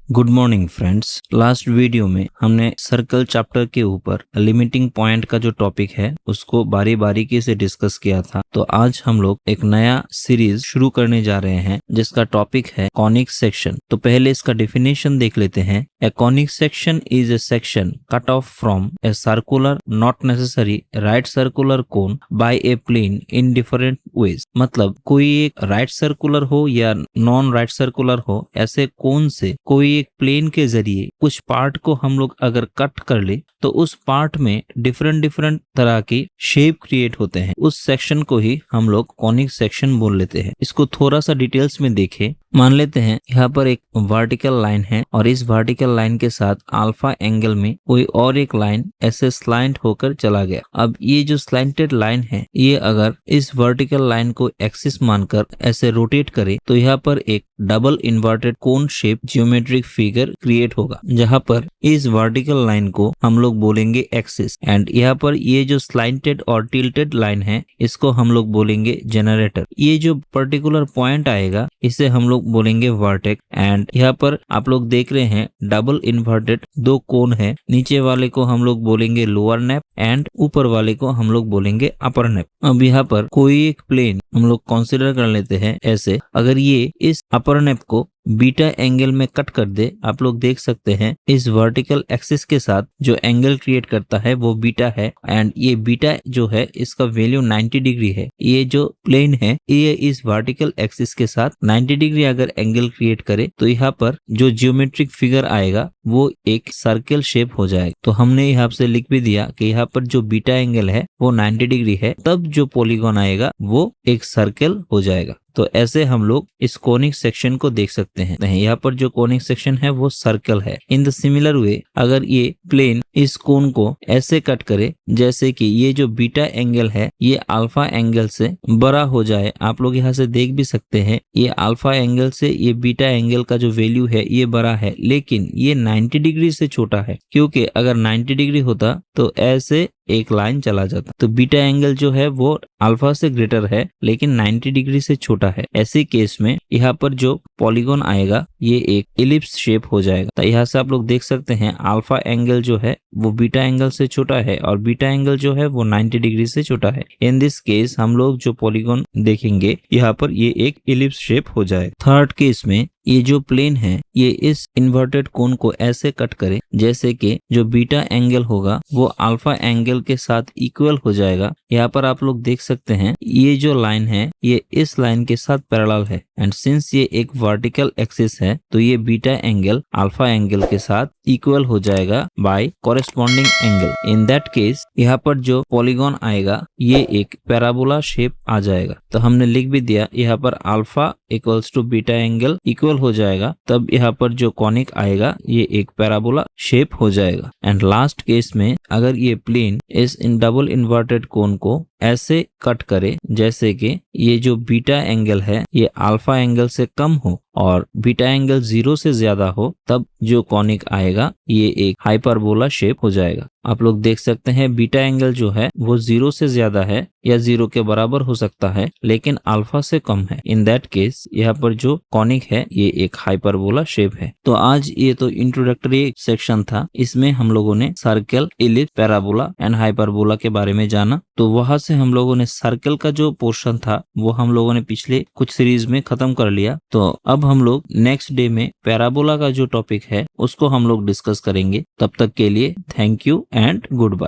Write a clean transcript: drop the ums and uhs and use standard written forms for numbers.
Good morning friends. Last video में हमने circle chapter के ऊपर लिमिटिंग पॉइंट का जो टॉपिक है उसको बारीकी से डिस्कस किया था। तो आज हम लोग एक नया सीरीज शुरू करने जा रहे हैं जिसका टॉपिक है कॉनिक सेक्शन। तो पहले इसका डेफिनेशन देख लेते हैं। A conic section is a section cut off from a circular not necessary right circular cone by a plane in different ways. मतलब कोई एक राइट सर्कुलर हो या नॉन राइट सर्कुलर हो, ऐसे कोन से कोई एक प्लेन के जरिए कुछ पार्ट को हम लोग अगर कट कर ले तो उस पार्ट में डिफरेंट तरह की शेप क्रिएट होते हैं। उस सेक्शन को ही हम लोग कॉनिक सेक्शन बोल लेते हैं। इसको थोड़ा सा डिटेल्स में देखें। मान लेते हैं यहाँ पर एक वर्टिकल लाइन है और इस वर्टिकल लाइन के साथ अल्फा एंगल में कोई और एक लाइन ऐसे स्लाइंट होकर चला गया। अब ये जो स्लाइंटेड लाइन है, ये अगर इस वर्टिकल लाइन को एक्सिस मानकर ऐसे रोटेट करे तो यहाँ पर एक double inverted cone shape geometric figure create होगा, जहाँ पर इस वर्टिकल लाइन को हम लोग बोलेंगे एक्सिस एंड यहाँ पर ये जो स्लाइंटेड और टिल्टेड लाइन है इसको हम लोग बोलेंगे जनरेटर। ये जो पर्टिकुलर पॉइंट आएगा इसे हम लोग बोलेंगे वर्टेक्स। एंड यहाँ पर आप लोग देख रहे हैं डबल इन्वर्टेड दो कोन है। नीचे वाले को हम लोग बोलेंगे लोअर नेप एंड ऊपर वाले को हम लोग बोलेंगे अपर नेप। अब यहाँ पर कोई एक प्लेन हम लोग कंसीडर कर लेते हैं ऐसे। अगर ये इस अपर नेप को बीटा एंगल में कट कर दे, आप लोग देख सकते हैं इस वर्टिकल एक्सिस के साथ जो एंगल क्रिएट करता है वो बीटा है एंड ये बीटा जो है इसका वैल्यू 90 डिग्री है। ये जो प्लेन है ये इस वर्टिकल एक्सिस के साथ 90 डिग्री अगर एंगल क्रिएट करे तो यहाँ पर जो जियोमेट्रिक फिगर आएगा वो एक सर्कल शेप हो जाएगा। तो हमने यहाँ से लिख भी दिया कि यहाँ पर जो बीटा एंगल है वो 90 डिग्री है, तब जो पॉलीगॉन आएगा वो एक सर्कल हो जाएगा। तो ऐसे हम लोग इस कोनिक सेक्शन को देख सकते हैं। यहाँ पर जो कोनिक सेक्शन है वो सर्कल है। इन द सिमिलर वे अगर ये प्लेन इस कोन को ऐसे कट करे जैसे कि ये जो बीटा एंगल है ये अल्फा एंगल से बड़ा हो जाए, आप लोग यहाँ से देख भी सकते हैं ये अल्फा एंगल से ये बीटा एंगल का जो वैल्यू है ये बड़ा है, लेकिन ये 90 डिग्री से छोटा है। क्योंकि अगर 90 डिग्री होता तो ऐसे एक लाइन चला जाता। तो बीटा एंगल जो है वो अल्फा से ग्रेटर है लेकिन 90 डिग्री से छोटा है। ऐसे केस में यहाँ पर जो पॉलीगॉन आएगा ये एक इलिप्स शेप हो जाएगा। तो यहाँ से आप लोग देख सकते हैं अल्फा एंगल जो है वो बीटा एंगल से छोटा है और बीटा एंगल जो है वो 90 डिग्री से छोटा है। इन दिस केस हम लोग जो पॉलीगॉन देखेंगे यहाँ पर ये एक इलिप्स शेप हो जाएगा। थर्ड केस में ये जो प्लेन है ये इस इन्वर्टेड कोन को ऐसे कट करे जैसे कि जो बीटा एंगल होगा वो अल्फा एंगल के साथ इक्वल हो जाएगा। यहाँ पर आप लोग देख सकते हैं ये जो लाइन है ये इस लाइन के साथ पैरेलल है एंड सिंस ये एक वर्टिकल एक्सिस है तो ये बीटा एंगल अल्फा एंगल के साथ इक्वल हो जाएगा by corresponding angle. In that case यहाँ पर जो पॉलीगॉन आएगा ये एक पैराबोला शेप आ जाएगा। तो हमने लिख भी दिया यहाँ पर alpha equals to beta angle equal हो जाएगा, तब यहाँ पर जो कॉनिक आएगा ये एक पैराबोला शेप हो जाएगा। एंड लास्ट केस में अगर ये प्लेन इस इन डबल इन्वर्टेड कोन को ऐसे कट करे जैसे कि ये जो बीटा एंगल है ये अल्फा एंगल से कम हो और बीटा एंगल 0 से ज्यादा हो, तब जो कॉनिक आएगा ये एक हाइपरबोला शेप हो जाएगा। आप लोग देख सकते हैं बीटा एंगल जो है वो 0 से ज्यादा है या 0 के बराबर हो सकता है लेकिन अल्फा से कम है। इन दैट केस यहाँ पर जो कॉनिक है ये एक हाइपरबोला शेप है। तो आज ये तो इंट्रोडक्टरी सेक्शन था, इसमें हम लोगों ने circle, ellipse, parabola and hyperbola के बारे में जाना। तो वहां से हम लोगों ने सर्कल का जो पोर्शन था वो हम लोगों ने पिछले कुछ सीरीज में खत्म कर लिया। तो अब हम लोग नेक्स्ट डे में पैराबोला का जो टॉपिक है उसको हम लोग डिस्कस करेंगे। तब तक के लिए thank you and good bye.